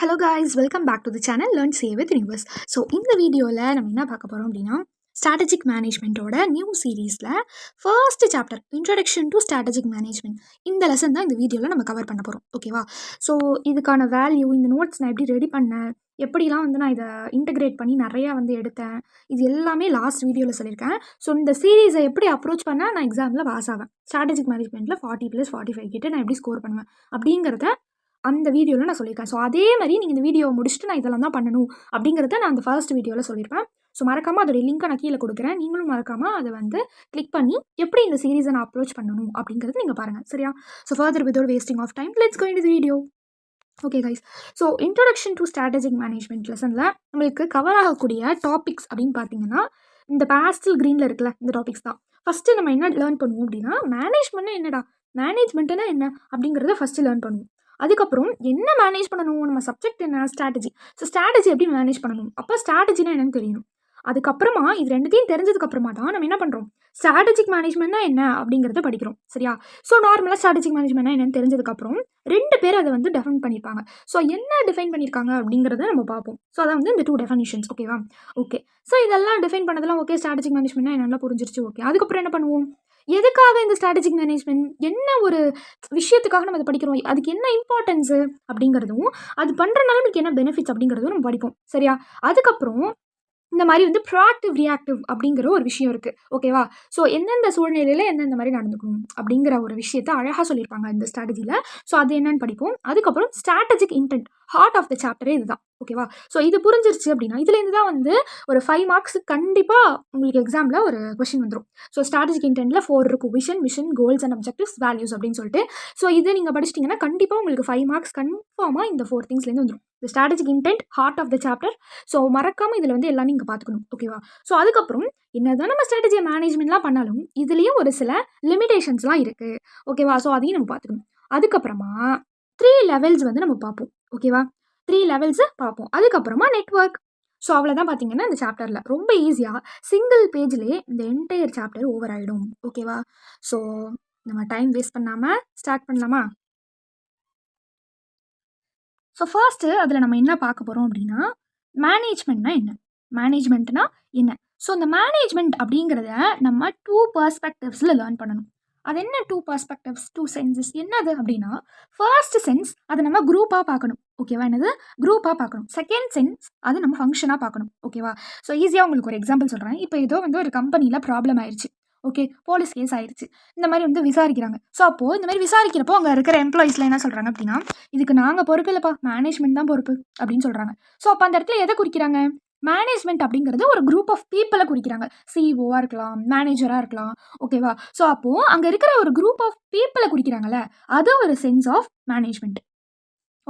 Hello guys, welcome back to the channel learn save with universe. So இந்த வீடியோவில் நம்ம என்ன பார்க்க போகிறோம் அப்படின்னா, ஸ்ட்ராட்டஜிக் மேனேஜ்மெண்ட்டோட நியூ சீரீஸில் first chapter introduction to strategic management இந்த லெசன் தான் இந்த வீடியோவில் நம்ம கவர் பண்ண போகிறோம். ஓகேவா? ஸோ இதுக்கான வேல்யூ, இந்த நோட்ஸ் நான் எப்படி ரெடி பண்ணேன், எப்படிலாம் நான் இதை இன்டகிரேட் பண்ணி நிறையா எடுத்தேன், இது எல்லாமே லாஸ்ட் வீடியோவில் சொல்லியிருக்கேன். ஸோ இந்த சீரீஸை எப்படி அப்ரோச் பண்ணால் நான் எக்ஸாமில் பாஸ் ஆவேன், ஸ்ட்ராட்டஜிக் மேனேஜ்மெண்ட்டில் 40+45 கிட்ட நான் எப்படி ஸ்கோர் பண்ணுவேன் அப்படிங்கிறத அந்த வீடியோவில் நான் சொல்லியிருக்கேன். ஸோ அதே மாதிரி நீங்கள் இந்த வீடியோ முடிச்சுட்டு நான் இதெல்லாம் தான் பண்ணணும் அப்படிங்கிறத நான் அந்த ஃபர்ஸ்ட் வீடியோவில் சொல்லியிருப்பேன். ஸோ மறக்காமல் அதோடைய லிங்க்கை நான் கீழே கொடுக்குறேன். நீங்களும் மறக்காமல் அதை கிளிக் பண்ணி எப்படி இந்த சீரீஸை நான் அப்ரோச் பண்ணணும் அப்படிங்கிறது நீங்கள் பாருங்கள். சரியா? So further without wasting of time, let's go into the video. Okay guys, so introduction to strategic management லெசனில் நம்மளுக்கு கவர் ஆகக்கூடிய டாபிக்ஸ் அப்படின்னு பார்த்தீங்கன்னா, இந்த பேஸ்டல் க்ரீனில் இருக்குல்ல, இந்த டாபிக்ஸ் தான். ஃபஸ்ட்டு நம்ம என்ன லேர்ன் பண்ணுவோம் அப்படின்னா, மேனேஜ்மெண்ட்னா என்னடா, மேனேஜ்மெண்ட்டுனா என்ன அப்படிங்கிறத ஃபஸ்ட்டு லேர்ன் பண்ணுவோம். அதுக்கப்புறம் என்ன மேனேஜ் பண்ணணும், நம்ம சப்ஜெக்ட் என்ன, ஸ்ட்ராட்டஜி. ஸோ ஸ்ட்ராட்டஜி எப்படி மேனேஜ் பண்ணணும், அப்போ ஸ்ட்ராட்டஜினா என்னன்னு தெரியணும். அதுக்கப்புறமா இது ரெண்டுத்தையும் தெரிஞ்சதுக்கப்புறமா தான் நம்ம என்ன பண்ணுறோம், ஸ்ட்ராட்டஜிக் மேனேஜ்மெண்ட்னா என்ன அப்படிங்கிறத படிக்கிறோம். சரியா? ஸோ நார்மலாக ஸ்ட்ராட்டஜிக் மேனேஜ்மெண்ட்னா என்னன்னு தெரிஞ்சதுக்கப்புறம் 2 பேர் அதை டிஃபைன் பண்ணியிருப்பாங்க. ஸோ என்ன டிஃபைன் பண்ணியிருக்காங்க அப்படிங்கிறத நம்ம பார்ப்போம். ஸோ அதான் இந்த 2 டெஃபனிஷன்ஸ். ஓகேவா? ஓகே. ஸோ இதெல்லாம் டிஃபைன் பண்ணதெல்லாம் ஓகே, ஸ்ட்ராட்டஜிக் மேனேஜ்மெண்ட்னா என்னெல்லாம் புரிஞ்சிருச்சு. ஓகே, அதுக்கப்புறம் என்ன பண்ணுவோம், எதுக்காக இந்த ஸ்ட்ராட்டஜிக் மேனேஜ்மெண்ட், என்ன ஒரு விஷயத்துக்காக நம்ம அதை படிக்கிறோம், அதுக்கு என்ன இம்பார்ட்டன்ஸு அப்படிங்கிறதும், அது பண்ணுறதுனால நமக்கு என்ன பெனிஃபிட்ஸ் அப்படிங்கிறதும் நம்ம படிப்போம். சரியா? அதுக்கப்புறம் இந்த மாதிரி ப்ரோஆக்டிவ் ரியாக்டிவ் அப்படிங்கிற ஒரு விஷயம் இருக்குது. ஓகேவா? ஸோ எந்தெந்த சூழ்நிலையில் எந்தெந்த மாதிரி நடந்துக்கணும் அப்படிங்கிற ஒரு விஷயத்தை அழகாக சொல்லியிருப்பாங்க இந்த ஸ்ட்ராட்டஜியில். ஸோ அது என்னன்னு படிப்போம். அதுக்கப்புறம் strategic intent, heart of the சாப்டரே இதுதான். ஓகேவா? ஸோ இது புரிஞ்சிருச்சு அப்படின்னா இதுலேருந்து தான் ஒரு 5 மார்க்ஸ் கண்டிப்பாக உங்களுக்கு எக்ஸாமில் ஒரு கொஷின் வந்துடும். ஸோ ஸ்ட்ராட்டஜிக் இன்டென்ட்டில் 4 இருக்கும், vision, goals and objectives, values அப்படின்னு சொல்லிட்டு. ஸோ இது நீங்கள் படிச்சிட்டிங்கன்னா கண்டிப்பாக உங்களுக்கு 5 மார்க்ஸ் கன்ஃபார்மாக இந்த 4 திங்ஸ்லேருந்து வந்துடும். இந்த strategic intent, heart of the chapter. So மறக்காமல் இதில் எல்லாம் நீங்கள் பார்த்துக்கணும். ஓகேவா? ஸோ அதுக்கப்புறம் என்னதான் நம்ம ஸ்ட்ராட்டஜி மேனேஜ்மெண்ட்லாம் பண்ணாலும் இதுலேயும் ஒரு சில லிமிடேஷன்ஸ்லாம் இருக்குது. ஓகேவா? ஸோ அதையும் நம்ம பார்த்துக்கணும். அதுக்கப்புறமா 3 லெவல்ஸ் நம்ம பார்ப்போம். ஓகேவா? 3 லெவல்ஸு பார்ப்போம். அதுக்கப்புறமா நெட்வொர்க். ஸோ அவ்வளோதான் பார்த்தீங்கன்னா இந்த சாப்டரில் ரொம்ப ஈஸியாக சிங்கிள் பேஜ்லேயே இந்த என்டையர் சாப்டர் ஓவர் ஆகிடும். ஓகேவா? ஸோ நம்ம டைம் வேஸ்ட் பண்ணாமல் ஸ்டார்ட் பண்ணலாமா? ஸோ ஃபர்ஸ்ட்டு அதில் நம்ம என்ன பார்க்க போகிறோம் அப்படின்னா, மேனேஜ்மெண்ட்னா என்ன, மேனேஜ்மெண்ட்னா என்ன. ஸோ இந்த மேனேஜ்மெண்ட் அப்படிங்கிறத நம்ம 2 பெர்ஸ்பெக்டிவ்ஸில் லேர்ன் பண்ணணும். அது என்ன 2 பெர்ஸ்பெக்டிவ்ஸ், 2 சென்சஸ் என்னது அப்படின்னா, ஃபர்ஸ்ட் சென்ஸ் அதை நம்ம குரூப்பாக பார்க்கணும். ஓகேவா? என்னது குரூப்பாக பார்க்கணும். செகண்ட் சென்ஸ் அது நம்ம ஃபங்க்ஷனாக பார்க்கணும். ஓகேவா? ஸோ ஈஸியாக உங்களுக்கு ஒரு எக்ஸாம்பிள் சொல்கிறேன். இப்போ ஏதோ ஒரு கம்பெனியில் ப்ராப்ளம் ஆயிடுச்சு. ஓகே, போலீஸ் கேஸ் ஆயிடுச்சு. இந்த மாதிரி விசாரிக்கிறாங்க. ஸோ அப்போது இந்த மாதிரி விசாரிக்கிறப்போ அங்கே இருக்கிற எம்ப்ளாயிஸ்லாம் என்ன சொல்கிறாங்க அப்படின்னா, இதுக்கு நாங்கள் பொறுப்பு இல்லைப்பா, மேனேஜ்மெண்ட் தான் பொறுப்பு அப்படின்னு சொல்கிறாங்க. ஸோ அப்போ அந்த இடத்துல எதை குறிக்கிறாங்க, மேனேஜ்மெண்ட் அப்படிங்கிறது ஒரு குரூப் ஆஃப் பீப்புளை குறிக்கிறாங்க. சிஇஓவாக இருக்கலாம், மேனேஜராக இருக்கலாம். ஓகேவா? ஸோ அப்போது அங்கே இருக்கிற ஒரு குரூப் ஆஃப் பீப்புளை குறிக்கிறாங்கல்ல, அது ஒரு சென்ஸ் ஆஃப் மேனேஜ்மெண்ட்.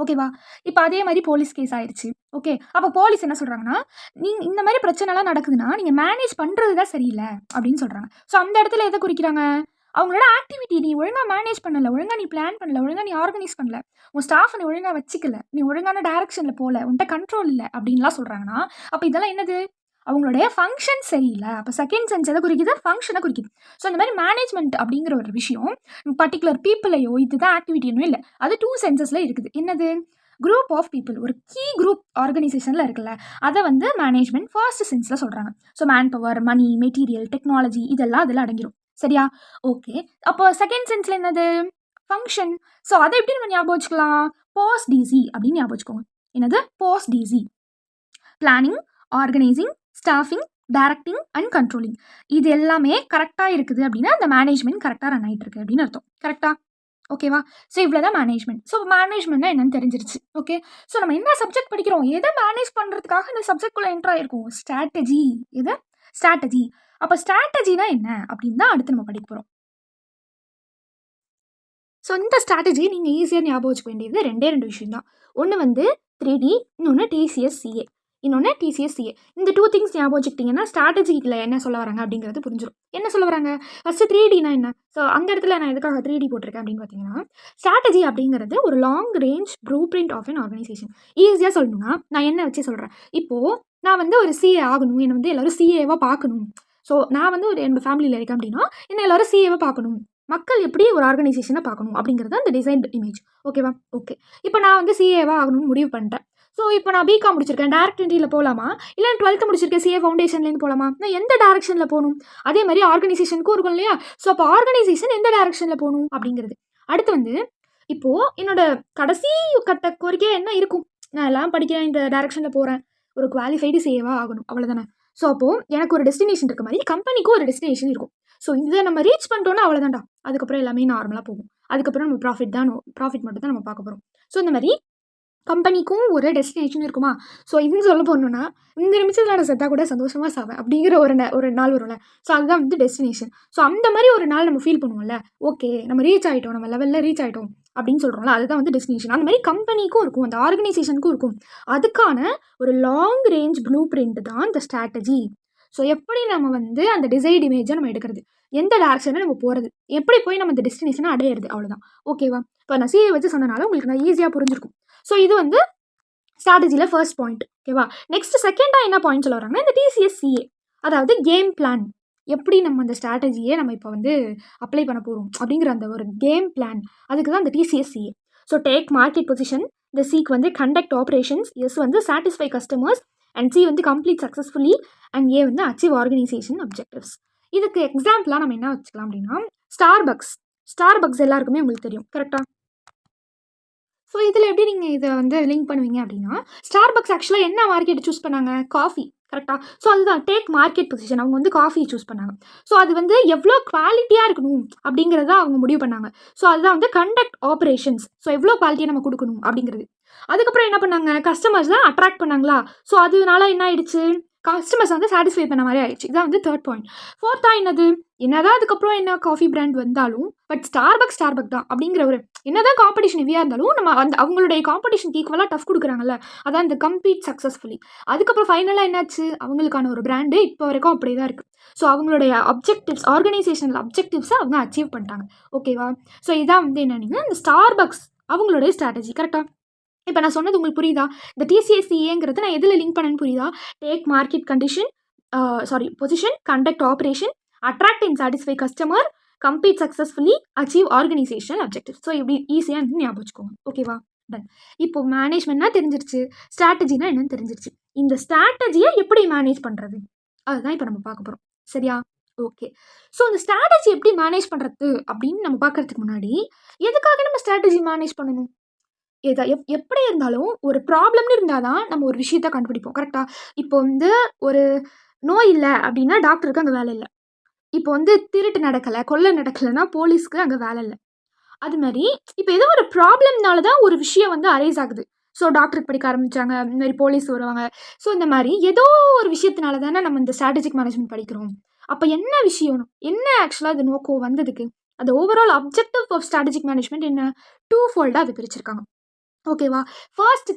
ஓகேவா? இப்போ அதே மாதிரி போலீஸ் கேஸ் ஆயிடுச்சு. ஓகே, அப்போ போலீஸ் என்ன சொல்கிறாங்கன்னா, நீங்கள் இந்த மாதிரி பிரச்சனைலாம் நடக்குதுன்னா நீங்கள் மேனேஜ் பண்ணுறது தான் சரியில்லை அப்படின்னு சொல்கிறாங்க. ஸோ அந்த இடத்துல எதை குறிக்கிறாங்க, அவங்களோட ஆக்டிவிட்டி, நீ ஒழுங்காக மேனேஜ் பண்ணலை, ஒழுங்காக நீ பிளான் பண்ணல, ஒழுங்காக நீ ஆர்கனைஸ் பண்ணல, உன் ஸ்டாஃப் நீ ஒழுங்காக வச்சிக்கல, நீ ஒழுங்கான டைரக்ஷனில் போகல, உன்கிட்ட கண்ட்ரோல் இல்லை அப்படின்லாம் சொல்கிறாங்கன்னா, அப்போ இதெல்லாம் என்னது, அவங்களுடைய ஃபங்க்ஷன் சரியில்லை. அப்போ செகண்ட் சென்ஸ் எதை குறிக்குது, ஃபங்க்ஷனை குறிக்குது. ஸோ இந்த மாதிரி மேனேஜ்மெண்ட் அப்படிங்கிற ஒரு விஷயம் பர்டிகுலர் பீப்புளையோ இதுதான் ஆக்டிவிட்டியோ இல்லை, அது 2 சென்சஸில் இருக்குது. என்னது, குரூப் ஆஃப் பீப்புள், ஒரு கீ குரூப் ஆர்கனைசேஷனில் இருக்குல்ல, அதை மேனேஜ்மெண்ட் ஃபர்ஸ்ட் சென்ஸில் சொல்கிறாங்க. ஸோ மேன் பவர், மணி, மெட்டீரியல், டெக்னாலஜி இதெல்லாம் அதில் அடங்கிடும். சரியா? ஓகே, அப்போ செகண்ட் சென்ஸில் என்னது, ஃபங்க்ஷன். ஸோ அதை எப்படி நம்ம ஞாபகம் வச்சுக்கலாம், போஸ்ட் டிசி அப்படின்னு ஞாபகம் வச்சுக்கோங்க. என்னது, POSDC, planning, organising, staffing, directing and controlling. இது எல்லாமே கரெக்டாக இருக்குது அப்படின்னா அந்த மேனேஜ்மெண்ட் கரெக்டாக ரன் ஆகிட்டு இருக்கு அப்படின்னு அர்த்தம். கரெக்டாக? ஓகேவா? ஸோ இவ்வளோ தான் மேனேஜ்மெண்ட். ஸோ மேனேஜ்மெண்ட்னா என்னன்னு தெரிஞ்சிருச்சு. ஓகே, ஸோ நம்ம என்ன சப்ஜெக்ட் படிக்கிறோம், எதை மேனேஜ் பண்ணுறதுக்காக இந்த சப்ஜெக்ட்குள்ளே என்ட்ரு ஆகிருக்கும், ஸ்ட்ராட்டஜி. எது, ஸ்ட்ராட்டஜி. அப்போ ஸ்ட்ராட்டஜினா என்ன அப்படின்னு தான் அடுத்து நம்ம படிக்க போகிறோம். ஸோ இந்த ஸ்ட்ராட்டஜி நீங்கள் ஈஸியாக ஞாபகம் வச்சுக்க வேண்டியது 2 விஷயம் தான். ஒன்று 3D, இன்னொன்று TCS/CA. இந்த 2 திங்ஸ் ஞாபகம் வச்சுக்கிட்டிங்கன்னா ஸ்ட்ராட்டஜிக்கில் என்ன சொல்ல வராங்க அப்படிங்கிறது புரிஞ்சிடும். என்ன சொல்ல வராங்க, ஃபஸ்ட்டு 3Dனா என்ன. ஸோ அந்த இடத்துல நான் எதுக்காக 3D போட்டிருக்கேன் அப்படின்னு பார்த்தீங்கன்னா, ஸ்ட்ராட்டஜி அப்படிங்கிறது ஒரு long range blueprint of an organisation. ஈஸியாக சொல்லணும்னா நான் என்ன வச்சு சொல்கிறேன், இப்போது நான் ஒரு CA ஆகணும், என்னை எல்லோரும் CAவாக பார்க்கணும். ஸோ நான் ஒரு என்னோட ஃபேமிலியில் இருக்கேன் அப்படின்னா என்னை எல்லோரும் CAவாக பார்க்கணும், மக்கள் எப்படி ஒரு ஆர்கனைசேஷனை பார்க்கணும் அப்படிங்கிறது அந்த டிசைன்டு இமேஜ். ஓகேவா? ஓகே, இப்போ நான் CAவாக ஆகணும்னு முடிவு பண்ணிட்டேன். ஸோ இப்போ நான் பிகாம் முடிச்சிருக்கேன், டேரக்ட் என்ட்ரியில் போகலாமா, இல்லை 12th முடிச்சிருக்கேன் சிஏ ஃபவுண்டேஷன்லேருந்து போகலாமா, நான் எந்த டேரக்ஷனில் போகணும். அதே மாதிரி ஆர்கனைசேஷனுக்கும் இருக்கும் இல்லையா. ஸோ அப்போ ஆர்கனைசேஷன் எந்த டேரக்ஷனில் போகணும் அப்படிங்கிறது. அடுத்து வந்து இப்போது என்னோட கடைசி கட்ட கோரிக்கை என்ன இருக்கும், நான் எல்லாம் படிக்கிறேன், இந்த டேரக்ஷனில் போகிறேன், ஒரு குவாலிஃபைடு சேவாக ஆகணும், அவ்வளோதானே. ஸோ அப்போது எனக்கு ஒரு டெஸ்டினேஷன் இருக்க மாதிரி கம்பெனிக்கும் ஒரு டெஸ்டினேஷன் இருக்கும். ஸோ இதை நம்ம ரீச் பண்ணிட்டோன்னா அவ்வளோதான்டா, அதுக்கப்புறம் எல்லாமே நார்மலாக போகும். அதுக்கப்புறம் நம்ம ப்ராஃபிட் மட்டும் தான் நம்ம பார்க்க போகிறோம். ஸோ இந்த மாதிரி கம்பெனிக்கும் ஒரு டெஸ்டினேஷன் இருக்குமா. ஸோ இதுன்னு சொல்ல போகணுன்னா, இந்த நிமிஷத்தில் நான் செத்தா கூட சந்தோஷமாக சாவேன் அப்படிங்கிற ஒரு நாள் வரும்ல. ஸோ அதுதான் வந்து டெஸ்டினேஷன். ஸோ அந்த மாதிரி ஒரு நாள் நம்ம ஃபீல் பண்ணுவோம்ல, ஓகே நம்ம ரீச் ஆகிட்டோம், நம்ம லெவலில் ரீச் ஆகிட்டோம் அப்படின்னு சொல்கிறோம்ல, அதுதான் வந்து டெஸ்டினேஷன். அந்த மாதிரி கம்பெனிக்கும் இருக்கும், அந்த ஆர்கனைசேஷனுக்கும் இருக்கும். அதுக்கான ஒரு லாங் ரேஞ்ச் ப்ளூ பிரிண்ட் தான் இந்த ஸ்ட்ராட்டஜி. ஸோ எப்படி நம்ம வந்து அந்த டிசைட் இமேஜை நம்ம எடுக்கிறது, எந்த டேரக்ஷனில் நம்ம போகிறது, எப்படி போய் நம்ம இந்த டெஸ்டினேஷனை அடையிறது, அவ்வளோதான். ஓகேவா. இப்போ நான் சிஏ வச்சு சொன்னனால உங்களுக்கு நான் ஈஸியாக புரிஞ்சிருக்கும். ஸோ இது வந்து ஸ்ட்ராட்டஜியில் ஃபர்ஸ்ட் பாயிண்ட். ஓகேவா. நெக்ஸ்ட் செகண்டாக என்ன பாயிண்ட் சொல்ல வராங்கன்னா, இந்த டிசிஎஸ்சிஏ, அதாவது கேம் பிளான். எப்படி நம்ம அந்த ஸ்ட்ராட்டஜியை நம்ம இப்போ வந்து அப்ளை பண்ண போகிறோம் அப்படிங்கிற அந்த ஒரு கேம் பிளான், அதுக்கு தான் அந்த டிசிஎஸ்சிஏ. ஸோ டேக் மார்க்கெட் பொசிஷன், இந்த சிக்கு வந்து கண்டக்ட் ஆப்ரேஷன்ஸ், எஸ் வந்து சாட்டிஸ்ஃபை கஸ்டமர்ஸ், அண்ட் சி வந்து கம்ப்ளீட் சக்ஸஸ்ஃபுல்லி, அண்ட் ஏ வந்து அச்சீவ் ஆர்கனைசேஷன் அப்ஜெக்டிவ்ஸ். இதுக்கு எக்ஸாம்பிளாக நம்ம என்ன வச்சுக்கலாம் அப்படின்னா, ஸ்டார்பக்ஸ் எல்லாருக்குமே உங்களுக்கு தெரியும், கரெக்டாக. ஸோ இதில் எப்படி நீங்கள் இதை வந்து லிங்க் பண்ணுவீங்க அப்படின்னா, ஸ்டார்பக்ஸ் ஆக்சுவலாக என்ன மார்க்கெட் சூஸ் பண்ணாங்க, காஃபி, கரெக்டாக. ஸோ அதுதான் டேக் மார்க்கெட் பொசிஷன், அவங்க வந்து காஃபி சூஸ் பண்ணாங்க. ஸோ அது வந்து எவ்வளோ குவாலிட்டியாக இருக்கணும் அப்படிங்கிறத அவங்க முடிவு பண்ணாங்க. ஸோ அதுதான் வந்து கண்டக்ட் ஆப்ரேஷன்ஸ். ஸோ எவ்வளோ குவாலிட்டியை நம்ம கொடுக்கணும் அப்படிங்கிறது. அதுக்கப்புறம் என்ன பண்ணாங்க, கஸ்டமர்ஸ் தான் அட்ராக்ட் பண்ணாங்களா. ஸோ அதனால என்ன ஆயிடுச்சு, கஸ்டமர்ஸ் வந்து சாட்டிஸ்ஃபை பண்ண மாதிரி ஆயிடுச்சு. இதான் வந்து தேர்ட் பாயிண்ட். ஃபோர்த்தாக என்னதான் அதுக்கப்புறம் என்ன காஃபி பிராண்ட் வந்தாலும், பட் ஸ்டார்பக் தான் அப்படிங்கிற ஒரு, என்னதான் காம்படிஷன் ஹெவியாக இருந்தாலும் நம்ம அந்த அவங்களுடைய காம்படிஷனுக்கு ஈக்குவலாக டஃப் கொடுக்குறாங்கல்ல, அதான் இந்த கம்ப்ளீட் சக்ஸஸ்ஃபுல்லி. அதுக்கப்புறம் ஃபைனலாக என்னாச்சு, அவங்களுக்கான ஒரு பிராண்டு இப்போ வரைக்கும் அப்படியே தான் இருக்குது. ஸோ அவங்களுடைய அப்ஜெக்டிவ்ஸ், ஆர்கனைசேஷனல் அப்ஜெக்டிவ்ஸை அவங்க அச்சீவ் பண்ணிட்டாங்க. ஓகேவா. ஸோ இதான் வந்து என்னன்னா இந்த ஸ்டார்பக்ஸ் அவங்களுடைய ஸ்ட்ராட்டஜி, கரெக்டாக. இப்போ நான் சொன்னது உங்களுக்கு புரியுதா, இந்த டிசிஎஸ்சிஏங்கிறது நான் எதில் லிங்க் பண்ணேன்னு புரியுதா. Take market position, conduct operation, attract and satisfy customer, complete successfully, achieve organisational objective. So இப்படி ஈஸியாக ஞாபகம் வச்சுக்கோங்க. ஓகேவா. டன். இப்போ மேனேஜ்மெண்ட்னா தெரிஞ்சிருச்சு, ஸ்ட்ராட்டஜினா என்னன்னு தெரிஞ்சிருச்சு. இந்த ஸ்ட்ராட்டஜியை எப்படி மேனேஜ் பண்ணுறது, அதுதான் இப்போ நம்ம பார்க்க போகிறோம். சரியா. ஓகே. ஸோ இந்த ஸ்ட்ராட்டஜி எப்படி மேனேஜ் பண்ணுறது அப்படின்னு நம்ம பார்க்கறதுக்கு முன்னாடி, எதுக்காக நம்ம ஸ்ட்ராட்டஜி மேனேஜ் பண்ணணும், எப்படி இருந்தாலும் ஒரு ப்ராப்ளம்னு இருந்தால் தான் நம்ம ஒரு விஷயத்த கண்டுபிடிப்போம், கரெக்டாக. இப்போ வந்து ஒரு நோய் இல்லை அப்படின்னா டாக்டருக்கு அங்கே வேலை இல்லை. இப்போ வந்து திருட்டு நடக்கலை, கொள்ளை நடக்கலைன்னா போலீஸ்க்கு அங்கே வேலை இல்லை. அது மாதிரி இப்போ ஏதோ ஒரு ப்ராப்ளம்னால தான் ஒரு விஷயம் வந்து அரைஸ் ஆகுது. ஸோ டாக்டருக்கு படிக்க ஆரம்பித்தாங்க, இந்த மாதிரி போலீஸ் வருவாங்க. ஸோ இந்த மாதிரி ஏதோ ஒரு விஷயத்தினால தானே நம்ம இந்த ஸ்ட்ராட்டஜிக் மேனேஜ்மெண்ட் படிக்கிறோம். அப்போ என்ன விஷயம், என்ன ஆக்சுவலாக இது நோக்கம் வந்ததுக்கு, அந்த overall objective of strategic management என்ன, 2-fold அது பிரிச்சிருக்காங்க. ஓகேவா. ஃபர்ஸ்ட்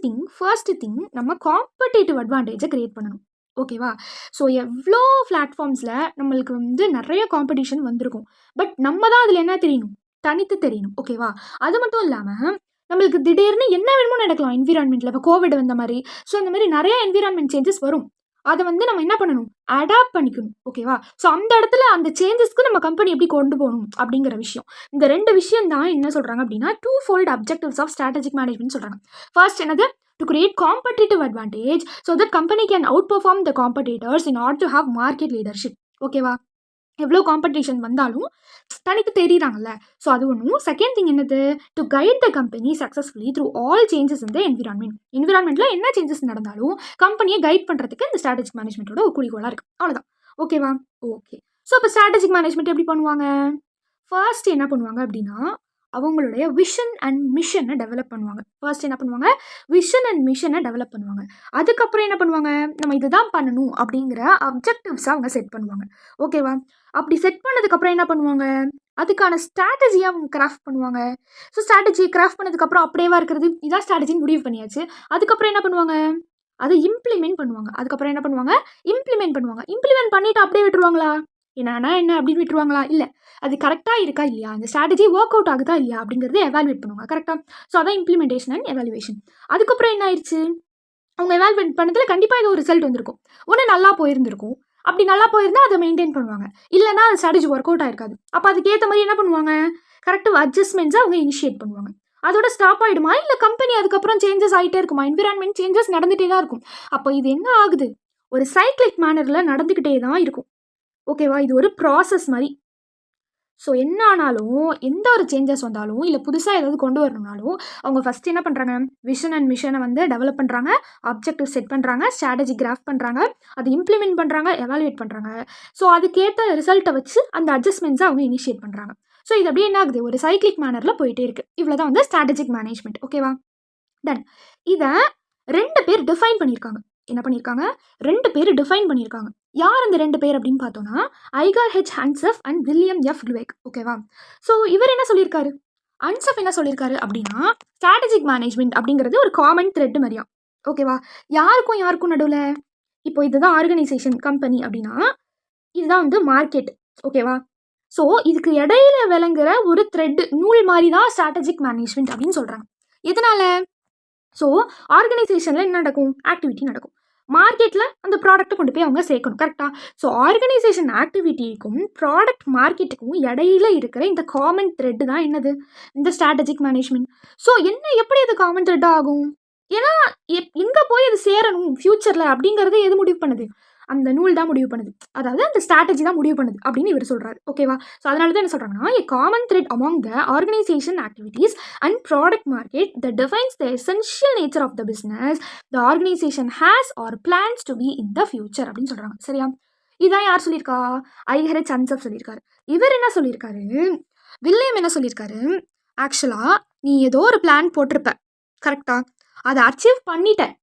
திங் நம்ம காம்படிட்டிவ் அட்வான்டேஜை கிரியேட் பண்ணணும். ஓகேவா. ஸோ எவ்வளோ பிளாட்ஃபார்ம்ஸில் நம்மளுக்கு வந்து நிறைய காம்படிஷன் வந்திருக்கும். பட் நம்ம தான் அதில் என்ன தெரியணும், தனித்து தெரியணும். ஓகேவா. அது மட்டும் இல்லாமல் நம்மளுக்கு திடீர்னு என்ன வேணுமோ நடக்கலாம் என்விரான்மெண்ட்டில். இப்போ கோவிட் வந்த மாதிரி, ஸோ அந்த மாதிரி நிறைய என்விரான்மெண்ட் சேஞ்சஸ் வரும். அதை வந்து நம்ம என்ன பண்ணணும், அடாப்ட் பண்ணிக்கணும். ஓகேவா. ஸோ அந்த இடத்துல அந்த சேஞ்சஸ்க்கு நம்ம கம்பெனி எப்படி கொண்டு போகணும் அப்படிங்கிற விஷயம், இந்த 2 விஷயம் தான் என்ன சொல்கிறாங்க அப்படின்னா 2-fold objectives of strategic management சொல்கிறாங்க. ஃபர்ஸ்ட் என்னது, to create competitive advantage so that company can outperform the competitors in order to have market leadership. ஓகேவா. எவ்வளோ காம்படிஷன் வந்தாலும் தனித்து தெரியுறாங்கல்ல. ஸோ அது ஒன்றும். செகண்ட் திங் என்னது, to guide the company successfully through all changes இந்த என்விரான்மெண்ட்டில் என்ன சேஞ்சஸ் நடந்தாலும் கம்பெனியை கைட் பண்ணுறதுக்கு இந்த ஸ்ட்ராட்டஜிக் மேனேஜ்மெண்ட்டோட ஒரு குறிக்கோளாக இருக்குது. அவ்வளோதான். ஓகேவா. ஓகே. ஸோ இப்போ ஸ்ட்ராட்டஜிக் மேனேஜ்மெண்ட் எப்படி பண்ணுவாங்க, ஃபர்ஸ்ட் என்ன பண்ணுவாங்க அப்படின்னா அவங்களுடைய விஷன் அண்ட் மிஷனை டெவலப் பண்ணுவாங்க. அதுக்கப்புறம் என்ன பண்ணுவாங்க, நம்ம இதுதான் பண்ணணும் அப்படிங்கிற அப்ஜெக்டிவ்ஸை அவங்க செட் பண்ணுவாங்க. ஓகேவா. அப்படி செட் பண்ணதுக்கப்புறம் என்ன பண்ணுவாங்க, அதுக்கான ஸ்ட்ராட்டஜியை அவங்க கிராஃப்ட் பண்ணுவாங்க. ஸோ ஸ்ட்ராட்டஜி கிராஃப்ட் பண்ணதுக்கப்புறம் அப்படியேவா இருக்கிறது, இதான் ஸ்ட்ராட்டஜின்னு முடிவு பண்ணியாச்சு. அதுக்கப்புறம் என்ன பண்ணுவாங்க, அதை இம்ப்ளிமெண்ட் பண்ணுவாங்க. இம்ப்ளிமெண்ட் பண்ணிவிட்டு அப்படியே விட்டுருவாங்களா, என்னன்னா என்ன அப்படின்னு விட்டுருவாங்களா, இல்லை, அது கரெக்டாக இருக்கா இல்லையா, அந்த ஸ்ட்ராட்டஜி ஒர்க் அவுட் ஆகுதா இல்லையா அப்படிங்கிறத எவாலுவேட் பண்ணுவாங்க. கரெக்டாக. ஸோ அதான் இம்ப்ளிமெண்டேஷன் அண்ட் எவாலுவேஷன். அதுக்கப்புறம் என்ன ஆயிடுச்சு, அவங்க எவாலுவேட் பண்ணதில் கண்டிப்பாக ஏதோ ஒரு ரிசல்ட் வந்திருக்கும். ஒன்று நல்லா போயிருந்திருக்கும். அப்படி நல்லா போயிருந்தால் அதை மெயின்டைன் பண்ணுவாங்க. இல்லைனா அந்த ஸ்ட்ராட்டஜி ஒர்க் அவுட் ஆயிருக்காது. அப்போ அதுக்கேற்ற மாதிரி என்ன பண்ணுவாங்க, கரெக்டாக அட்ஜஸ்ட்மெண்ட்ஸை அவங்க இனிஷியேட் பண்ணுவாங்க. அதோட ஸ்டாப் ஆகிடுமா, இல்லை கம்பெனி அதுக்கப்புறம் சேஞ்சஸ் ஆகிட்டே இருக்குமா? என்விரான்மெண்ட் சேஞ்சஸ் நடந்துகிட்டே தான் இருக்கும். அப்போ இது என்ன ஆகுது, ஒரு சைக்கிளிக் மேனரில் நடந்துக்கிட்டே தான் இருக்கும். ஓகேவா? இது ஒரு ப்ராசஸ் மாதிரி. ஸோ என்ன ஆனாலும், எந்த ஒரு சேஞ்சஸ் வந்தாலும், இல்லை புதுசாக ஏதாவது கொண்டு வரணும்னாலும், அவங்க ஃபஸ்ட்டு என்ன பண்ணுறாங்க, விஷன் அண்ட் மிஷனை வந்து டெவலப் பண்ணுறாங்க, ஆப்ஜெக்டிவ் செட் பண்ணுறாங்க, ஸ்ட்ராட்டஜி கிராஃப் பண்ணுறாங்க, அதை இம்ப்ளிமெண்ட் பண்ணுறாங்க, எவாலுவேட் பண்ணுறாங்க. ஸோ அதுக்கேற்ற ரிசல்ட்டை வச்சு அந்த அட்ஜஸ்ட்மெண்ட்ஸை அவங்க இனிஷியேட் பண்ணுறாங்க. ஸோ இது அப்படியே என்ன ஆகுது, ஒரு சைக்கிளிக் மேனரில் போயிட்டே இருக்குது. இவ்வளோ தான் வந்து ஸ்ட்ராட்டஜிக் மேனேஜ்மெண்ட். ஓகேவா? டன். இதை 2 பேர் டிஃபைன் பண்ணியிருக்காங்க. என்ன பண்ணியிருக்காங்க? 2 பேர் டிஃபைன் பண்ணியிருக்காங்க. யார் அந்த 2 பேர் அப்படின்னு பார்த்தோன்னா, Igor H Ansoff and William F டுவேக். ஓகேவா? ஸோ இவர் என்ன சொல்லியிருக்காரு, ஹன்செஃப் என்ன சொல்லியிருக்காரு அப்படின்னா, ஸ்ட்ராட்டஜிக் மேனேஜ்மெண்ட் அப்படிங்கிறது ஒரு காமன் த்ரெட் மாதிரியா. ஓகேவா? யாருக்கும் யாருக்கும் நடுவில், இப்போ இதுதான் ஆர்கனைசேஷன், கம்பெனி அப்படின்னா, இதுதான் வந்து மார்க்கெட். ஓகேவா? ஸோ இதுக்கு இடையில விளங்குற ஒரு த்ரெட், நூல் மாதிரி தான் ஸ்ட்ராட்டஜிக் மேனேஜ்மெண்ட் அப்படின்னு சொல்கிறாங்க. எதனால? ஸோ ஆர்கனைசேஷனில் என்ன நடக்கும், ஆக்டிவிட்டி நடக்கும். மார்க்கெட்டில் அந்த ப்ராடக்ட்டை கொண்டு போய் அவங்க சேர்க்கணும். கரெக்டாக? ஸோ ஆர்கனைசேஷன் ஆக்டிவிட்டிக்கும் ப்ராடக்ட் மார்க்கெட்டுக்கும் இடையில இருக்கிற இந்த காமன் த்ரெட் தான் என்னது, இந்த ஸ்ட்ராட்டஜிக் மேனேஜ்மெண்ட். ஸோ எப்படி அது காமன் த்ரெட் ஆகும்? ஏன்னா எங்கே போய் அது சேரணும் ஃப்யூச்சரில் அப்படிங்கிறத எது முடிவு பண்ணுது, அந்த நூல் தான் முடிவு பண்ணுது. அதாவது அந்த ஸ்ட்ராட்டஜி தான் முடிவு பண்ணுது அப்படின்னு இவர் சொல்கிறாரு. ஓகேவா? ஸோ அதனால தான் என்ன சொல்கிறாங்கன்னா, a common thread among the organization activities and product market that defines the essential nature of the business the organization has or plans to be in the future அப்படின்னு சொல்கிறாங்க. சரியா? இதான் யார் சொல்லியிருக்கா, ஐஹெச் ஹன்செஃப் சொல்லியிருக்காரு. இவர் என்ன சொல்லியிருக்காரு, வில்லியம் என்ன சொல்லியிருக்காரு, ஆக்சுவலாக நீ ஏதோ ஒரு பிளான் போட்டிருப்ப, கரெக்டா? அதை அச்சீவ் பண்ணிட்டேன்.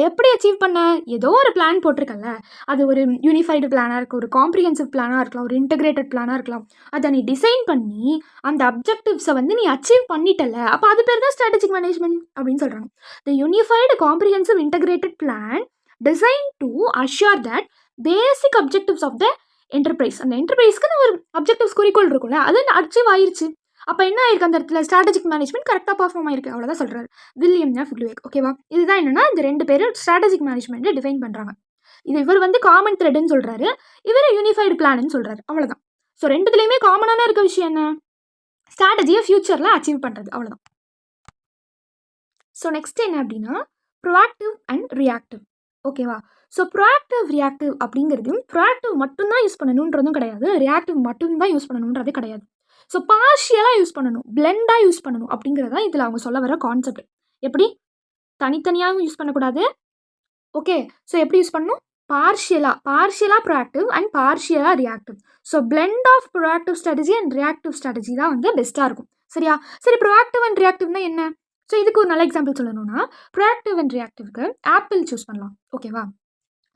எப்படி அச்சீவ் பண்ண, ஏதோ ஒரு பிளான் போட்டிருக்கல, அது ஒரு யூனிஃபைடு பிளானாக இருக்கும், ஒரு காம்ப்ரிஹென்சிவ் பிளானாக இருக்கலாம், ஒரு இன்டகிரேட்டட் பிளானாக இருக்கலாம். அதை நீ டிசைன் பண்ணி அந்த அப்ஜெக்டிவ்ஸை வந்து நீ அச்சீவ் பண்ணிட்டல, அப்போ அது பேர் தான் ஸ்ட்ராட்டஜிக் மேனேஜ்மெண்ட் அப்படின்னு சொல்கிறாங்க. The unified comprehensive integrated plan designed to assure that basic objectives of the enterprise. அந்த என்டர்பிரைஸ்க்கு ஒரு அப்ஜெக்டிவ்ஸ் குறிக்கோள் இருக்கும்ல, அது அச்சீவ் ஆயிடுச்சு. அப்போ என்ன ஆயிருக்கு, அந்த இடத்துல ஸ்ட்ராட்டஜிக் மேனேஜ்மெண்ட் கரெக்டாக பர்ஃபார்ம் ஆயிருக்கு. அவ்வளோதான் சொல்கிறாரு வில்லியம் எஃப் டுவேக். ஓகேவா? இதுதான் என்னன்னா, இந்த 2 பேரும் ஸ்ட்ராட்டஜிக் மேனேஜ்மெண்ட்டை டிஃபைன் பண்ணுறாங்க. இது இவர் வந்து காமன் த்ரெட்னு சொல்கிறாரு, இவர் யூனிஃபைடு பிளான்னு சொல்கிறாரு. அவ்வளோதான். ஸோ ரெண்டுத்துலேயுமே காமனான இருக்க விஷயம் என்ன, ஸ்ட்ராட்டஜியை ஃபியூச்சரில் அச்சீவ் பண்ணுறது. அவ்வளோதான். ஸோ நெக்ஸ்ட் என்ன அப்படின்னா, ப்ரோஆக்டிவ் அண்ட் ரியாக்டிவ். ஓகேவா? ஸோ ப்ரோஆக்டிவ் ரியாக்டிவ் அப்படிங்கிறதும் ப்ரோஆக்டிவ் மட்டும்தான் யூஸ் பண்ணணுன்றதும் கிடையாது, ரியாக்டிவ் மட்டும்தான் யூஸ் பண்ணணுன்றது கிடையாது. ஸோ பார்ஷியலாக யூஸ் பண்ணணும், பிளெண்டாக யூஸ் பண்ணணும் அப்படிங்கிறதா இதில் அவங்க சொல்ல வர கான்செப்ட். எப்படி, தனித்தனியாகவும் யூஸ் பண்ணக்கூடாது. ஓகே, ஸோ எப்படி யூஸ் பண்ணணும், பார்ஷியலாக ப்ரோஆக்டிவ் அண்ட் பார்ஷியலாக reactive. So blend of proactive strategy and reactive strategy தான் வந்து பெஸ்ட்டாக இருக்கும். சரியா? சரி, ப்ரோஆக்டிவ் அண்ட் ரியாக்டிவ்னா என்ன? ஸோ இதுக்கு ஒரு நல்ல எக்ஸாம்பிள் சொல்லணும்னா, ப்ரோஆக்டிவ் அண்ட் ரியாக்டிவ்க்கு ஆப்பிள் சூஸ் பண்ணலாம். ஓகேவா?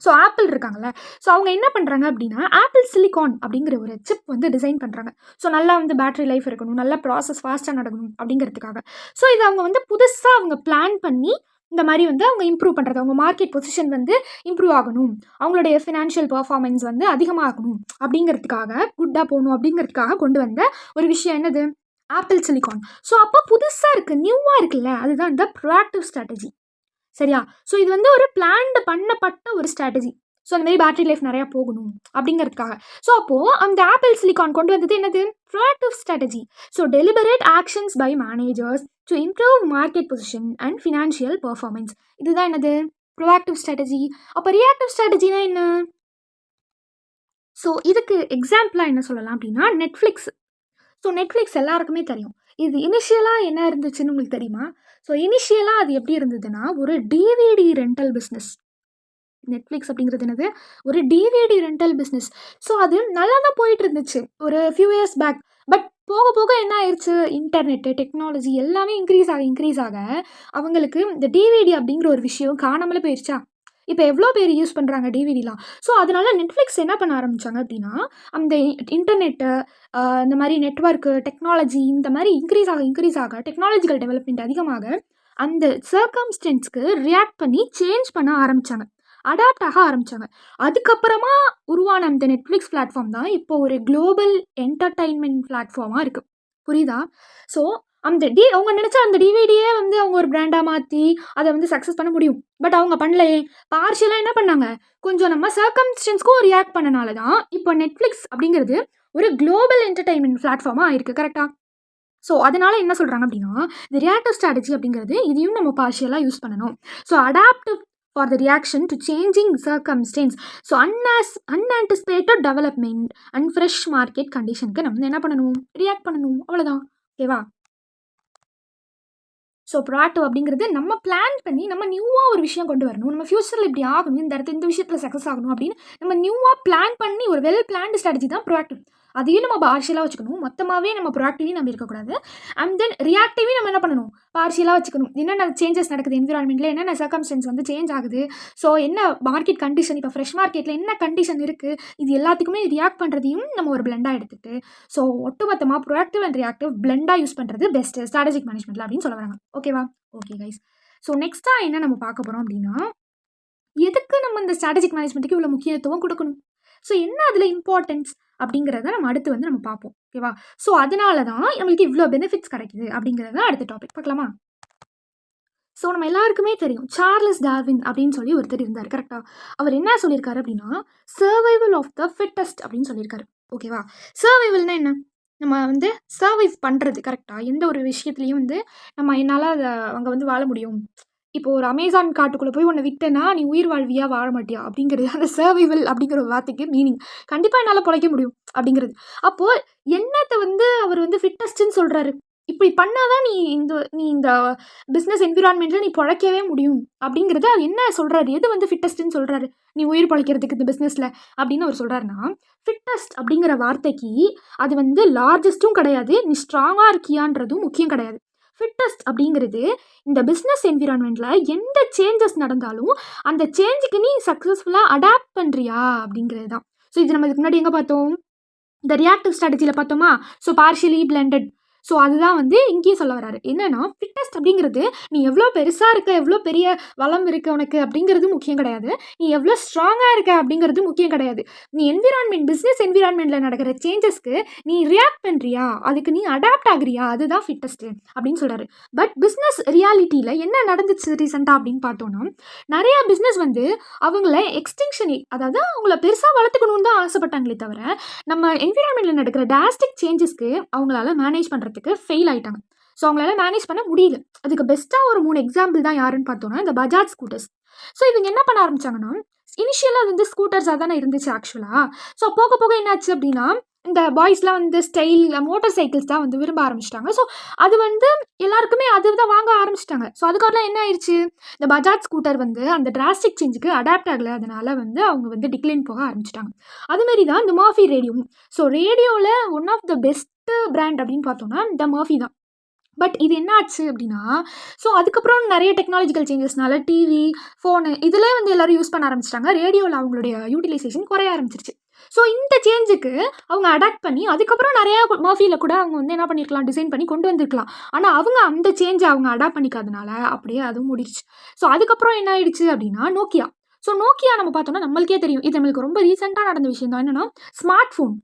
ஸோ ஆப்பிள் இருக்காங்கல்ல, ஸோ அவங்க என்ன பண்ணுறாங்க அப்படின்னா, ஆப்பிள் சிலிகான் அப்படிங்கிற ஒரு சிப் வந்து டிசைன் பண்ணுறாங்க. ஸோ நல்லா வந்து பேட்டரி லைஃப் இருக்கணும், நல்ல ப்ராசஸ் ஃபாஸ்ட்டாக நடக்கணும் அப்படிங்கிறதுக்காக. ஸோ இதை அவங்க வந்து புதுசாக அவங்க பிளான் பண்ணி இந்த மாதிரி வந்து அவங்க இம்ப்ரூவ் பண்ணுறது, அவங்க மார்க்கெட் பொசிஷன் வந்து இம்ப்ரூவ் ஆகணும், அவங்களுடைய ஃபினான்ஷியல் பர்ஃபார்மன்ஸ் வந்து அதிகமாகணும் அப்படிங்கிறதுக்காக, குட்டாக போகணும் அப்படிங்கிறதுக்காக கொண்டு வந்த ஒரு விஷயம் என்னது, ஆப்பிள் சிலிகான். ஸோ அப்போ புதுசாக இருக்குது, நியூவாக இருக்குல்ல, அதுதான் இந்த ப்ரோஆக்டிவ் ஸ்ட்ராட்டஜி. சரியா? ஸோ இது வந்து ஒரு பிளான்டு பண்ணப்பட்ட ஒரு ஸ்ட்ராட்டஜி. ஸோ அந்த மாதிரி பேட்டரி லைஃப் நிறையா போகணும் அப்படிங்கிறதுக்காக. ஸோ அப்போது அந்த ஆப்பிள் சிலிகான் கொண்டு வந்தது என்னது, proactive strategy. So deliberate actions by managers to improve market position and financial performance. இதுதான் என்னது, ப்ரோஆக்டிவ் ஸ்ட்ராட்டஜி. அப்போ ரியாக்டிவ் ஸ்ட்ராட்டஜினா என்ன? ஸோ இதுக்கு எக்ஸாம்பிளாக என்ன சொல்லலாம் அப்படின்னா, நெட்ஃப்ளிக்ஸ். ஸோ நெட்ஃப்ளிக்ஸ் எல்லாருக்குமே தெரியும். இது இனிஷியலாக என்ன இருந்துச்சுன்னு உங்களுக்கு தெரியுமா? ஸோ இனிஷியலாக அது எப்படி இருந்ததுன்னா, ஒரு டிவிடி ரெண்டல் பிஸ்னஸ். நெட்ஃப்ளிக்ஸ் அப்படிங்கிறது என்னது, ஒரு டிவிடி ரெண்டல் பிஸ்னஸ். ஸோ அது நல்லா தான் போயிட்டு இருந்துச்சு ஒரு ஃபியூ இயர்ஸ் பேக். பட் போக போக என்ன ஆயிடுச்சு, இன்டர்நெட்டு, டெக்னாலஜி எல்லாமே இன்க்ரீஸ் ஆக அவங்களுக்கு இந்த டிவிடி அப்படிங்கிற ஒரு விஷயம் காணாமலே போயிடுச்சா. இப்போ எவ்வளோ பேர் யூஸ் பண்ணுறாங்க டிவிடிலாம். ஸோ அதனால நெட்ஃப்ளிக்ஸ் என்ன பண்ண ஆரம்பித்தாங்க அப்படின்னா, அந்த இன்டர்நெட்டு, இந்த மாதிரி நெட்வொர்க்கு, டெக்னாலஜி இந்த மாதிரி இன்க்ரீஸ் ஆக டெக்னாலஜிக்கல் டெவலப்மெண்ட் அதிகமாக அந்த சர்க்கம்ஸ்டன்ஸ்க்கு ரியாக்ட் பண்ணி சேஞ்ச் பண்ண ஆரம்பித்தாங்க, அடாப்ட் ஆக ஆரம்பித்தாங்க. அதுக்கப்புறமா உருவான அந்த நெட்ஃப்ளிக்ஸ் பிளாட்ஃபார்ம் தான் இப்போ ஒரு குளோபல் என்டர்டைன்மெண்ட் பிளாட்ஃபார்மாக இருக்குது. புரியுதா? ஸோ அந்த அவங்க நினச்சா அந்த டிவிடியே வந்து அவங்க ஒரு பிராண்டாக மாற்றி அதை வந்து சக்ஸஸ் பண்ண முடியும். பட் அவங்க பண்ணலையே, பார்ஷியலாக என்ன பண்ணாங்க, கொஞ்சம் நம்ம சர்க்கம்ஸ்டன்ஸ்க்கும் ரியாக்ட் பண்ணனால தான் இப்போ நெட்ஃப்ளிக்ஸ் அப்படிங்கிறது ஒரு குளோபல் என்டர்டைன்மெண்ட் பிளாட்ஃபார்மாக ஆயிருக்கு. கரெக்டாக? ஸோ அதனால என்ன சொல்கிறாங்க அப்படின்னா, இந்த ரியாக்டிவ் ஸ்ட்ராட்டஜி அப்படிங்கிறது இதையும் நம்ம பார்ஷியலாக யூஸ் பண்ணணும். So adaptive for the reaction to changing circumstances. So unanticipated development and fresh market கண்டிஷனுக்கு நம்ம என்ன பண்ணணும், ரியாக்ட் பண்ணணும், அவ்வளோதான். ஓகேவா? ஸோ ப்ராக்டிவ் அப்படிங்கிறது நம்ம பிளான் பண்ணி நம்ம நியூவாக ஒரு விஷயம் கொண்டு வரணும். நம்ம ஃபியூச்சரில் இப்படி ஆகணும், இந்த இடத்துல இந்த விஷயத்தில் சக்ஸஸ் ஆகணும் அப்படின்னு நம்ம நியூவாக பிளான் பண்ணி ஒரு வெல் பிளான்டு ஸ்ட்ராட்டஜி தான் ப்ரோஆக்டிவ். அதையும் நம்ம பார்ஷியலாக வச்சுக்கணும். மொத்தமாகவே நம்ம ப்ரோஆக்டிவையும் நம்ம இருக்கக்கூடாது. அண்ட் தென் ரியாக்டிவையும் நம்ம என்ன பண்ணணும், பார்ஷியலாக வச்சுக்கணும். என்னென்ன சேஞ்சஸ் நடக்குது என்விரான்மெண்ட்டில், என்னென்ன சர்க்கம்ஸ்டன்ஸ் வந்து சேஞ்ச் ஆகுது, ஸோ என்ன மார்க்கெட் கண்டிஷன், இப்போ ஃப்ரெஷ் மார்க்கெட்டில் என்ன கண்டிஷன் இருக்குது, இது எல்லாத்துக்குமே ரியாக்ட் பண்ணுறதையும் நம்ம ஒரு பிளெண்டாக எடுத்துகிட்டு ஸோ ஒட்டுமொத்தமாக ப்ரோஆக்டிவ் அண்ட் ரியாக்டிவ் பிளெண்டாக யூஸ் பண்ணுறது பெஸ்ட்டு ஸ்ட்ராட்டஜிக் மேனேஜ்மெண்ட்டில் அப்படின்னு சொல்ல வராங்க. ஓகேவா? Okay guys. ஸோ நெக்ஸ்ட்டாக என்ன நம்ம பார்க்க போகிறோம் அப்படின்னா, எதுக்கு நம்ம இந்த ஸ்ட்ராட்டஜிக் மேனேஜ்மெண்ட்டுக்கு இவ்வளோ முக்கியத்துவம் கொடுக்கணும், ஸோ என்ன அதில் இம்பார்ட்டன்ஸ் அப்படிங்கிறத நம்ம அடுத்து வந்து நம்ம பார்ப்போம். ஓகேவா? ஸோ அதனால தான் நம்மளுக்கு இவ்வளோ பெனிஃபிட்ஸ் கிடைக்குது அப்படிங்கிறத அடுத்த டாபிக் பார்க்கலாமா? ஸோ நம்ம எல்லாருக்குமே தெரியும், சார்லஸ் டார்வின் அப்படின்னு சொல்லி ஒருத்தர் இருந்தார். கரெக்டாக அவர் என்ன சொல்லியிருக்காரு அப்படின்னா, சர்வைவல் ஆஃப் த ஃபிட்டஸ்ட் அப்படின்னு சொல்லியிருக்காரு. ஓகேவா? சர்வைவல்னா என்ன, நம்ம வந்து சர்வைவ் பண்ணுறது. கரெக்டாக எந்த ஒரு விஷயத்துலையும் வந்து நம்ம என்னால் அதை அங்கே வந்து வாழ முடியும். இப்போ ஒரு அமேசான் காட்டுக்குள்ளே போய் உன்னை விட்டேன்னா நீ உயிர் வாழ்வியா வாழ மாட்டியா அப்படிங்கிறது அந்த சர்வைவல் அப்படிங்கிற ஒரு வார்த்தைக்கு மீனிங். கண்டிப்பாக என்னால் பிழைக்க முடியும் அப்படிங்கிறது. அப்போது என்னத்தை வந்து அவர் வந்து ஃபிட்டஸ்ட்டுன்னு சொல்கிறாரு, இப்படி பண்ணாதான் நீ இந்த பிஸ்னஸ் என்விரான்மெண்ட்டில் நீ பிழைக்கவே முடியும் அப்படிங்கிறது அது என்ன சொல்கிறாரு, எது வந்து ஃபிட்டஸ்ட்டுன்னு சொல்கிறாரு நீ உயிர் பிழைக்கிறதுக்கு இந்த பிஸ்னஸில் அப்படின்னு அவர் சொல்கிறாருன்னா, ஃபிட்டஸ்ட் அப்படிங்கிற வார்த்தைக்கு அது வந்து லார்ஜஸ்ட்டும் கிடையாது, நீ ஸ்ட்ராங்காக இருக்கியான்றதும் முக்கியம் கிடையாது. ஃபிட்டஸ்ட் அப்படிங்கிறது இந்த பிஸ்னஸ் என்விரான்மெண்ட்டில் எந்த சேஞ்சஸ் நடந்தாலும் அந்த சேஞ்சுக்கு நீ சக்ஸஸ்ஃபுல்லாக அடாப்ட் பண்ணுறியா அப்படிங்கிறது தான். ஸோ இது நம்ம இதுக்கு முன்னாடி எங்கே பார்த்தோம், இந்த ரியாக்டிவ் ஸ்ட்ராட்டஜியில் பார்த்தோமா. So partially blended. ஸோ அதுதான் வந்து இங்கேயும் சொல்ல வராரு. என்னன்னா ஃபிட்டஸ்ட் அப்படிங்கிறது நீ எவ்வளோ பெருசாக இருக்க, எவ்வளோ பெரிய வளம் இருக்குது உனக்கு அப்படிங்கிறது முக்கியம் கிடையாது, நீ எவ்வளோ ஸ்ட்ராங்காக இருக்க அப்படிங்கிறது முக்கியம் கிடையாது. நீ பிஸ்னஸ் என்விரான்மெண்ட்டில் நடக்கிற சேஞ்சஸ்க்கு நீ ரியாக்ட் பண்ணுறியா, அதுக்கு நீ அடாப்ட் ஆகுறியா, அதுதான் ஃபிட்டஸ்ட்டு அப்படின்னு சொல்கிறாரு. பட் பிஸ்னஸ் ரியாலிட்டியில் என்ன நடந்துச்சு ரீசெண்டாக அப்படின்னு பார்த்தோன்னா, நிறையா பிஸ்னஸ் வந்து அவங்கள எக்ஸ்டிங்ஷன், அதாவது அவங்கள பெருசாக வளர்த்துக்கணுன்னு தான் ஆசைப்பட்டாங்களே தவிர நம்ம என்விரான்மெண்ட்டில் நடக்கிற டிராஸ்டிக் சேஞ்சஸ்க்கு அவங்களால மேனேஜ் பண்ணுறதுக்கு ஃபெயில் ஆகிட்டாங்க. ஸோ அவங்களால மேனேஜ் பண்ண முடியல. அதுக்கு பெஸ்ட்டாக ஒரு 3 எக்ஸாம்பிள் தான் யாருன்னு பார்த்தோன்னா, இந்த பஜாஜ் ஸ்கூட்டர்ஸ். ஸோ இவங்க என்ன பண்ண ஆரம்பிச்சாங்கன்னா, இனிஷியலாக அது வந்து ஸ்கூட்டர்ஸாக தானே இருந்துச்சு ஆக்சுவலாக. ஸோ போக போக என்னாச்சு அப்படின்னா, இந்த பாய்ஸ்லாம் வந்து ஸ்டைல் மோட்டார் சைக்கிள்ஸ் தான் வந்து விரும்ப ஆரம்பிச்சிட்டாங்க. ஸோ அது வந்து எல்லாருக்குமே அதுதான் வாங்க ஆரம்பிச்சிட்டாங்க. ஸோ அதுக்கப்புறம் என்ன ஆயிடுச்சு, இந்த பஜாஜ் ஸ்கூட்டர் வந்து அந்த டிராஸ்டிக் சேஞ்சுக்கு அடாப்ட் ஆகலை, அதனால வந்து அவங்க வந்து டிக்ளைன் போக ஆரம்பிச்சிட்டாங்க. அதுமாரி தான் இந்த மர்ஃபி ரேடியோ. ஸோ ரேடியோவில் one of the best brand அப்படின்னு பார்த்தோன்னா இந்த மர்ஃபி தான். பட் இது என்ன ஆச்சு அப்படின்னா, ஸோ அதுக்கப்புறம் நிறைய டெக்னாலஜிக்கல் சேஞ்சஸ்னால டிவி, ஃபோனு இதில் வந்து எல்லோரும் யூஸ் பண்ண ஆரம்பிச்சிட்டாங்க. ரேடியோவில் அவங்களுடைய யூட்டிலைசேஷன் குறைய ஆரம்பிச்சிருச்சு. ஸோ இந்த சேஞ்சுக்கு அவங்க அடாப்ட் பண்ணி அதுக்கப்புறம் நிறையா மர்ஃபியில் கூட அவங்க வந்து என்ன பண்ணியிருக்கலாம், டிசைன் பண்ணி கொண்டு வந்திருக்கலாம். ஆனால் அவங்க அந்த சேஞ்சை அவங்க அடாப்ட் பண்ணிக்காதனால அப்படியே அதுவும் முடிச்சு. ஸோ அதுக்கப்புறம் என்ன ஆயிடுச்சு அப்படின்னா நோக்கியா. ஸோ நோக்கியா நம்ம பார்த்தோம்னா நம்மளுக்கே தெரியும், இது நம்மளுக்கு ரொம்ப ரீசெண்டாக நடந்த விஷயம் தான். என்னென்னா ஸ்மார்ட் ஃபோன்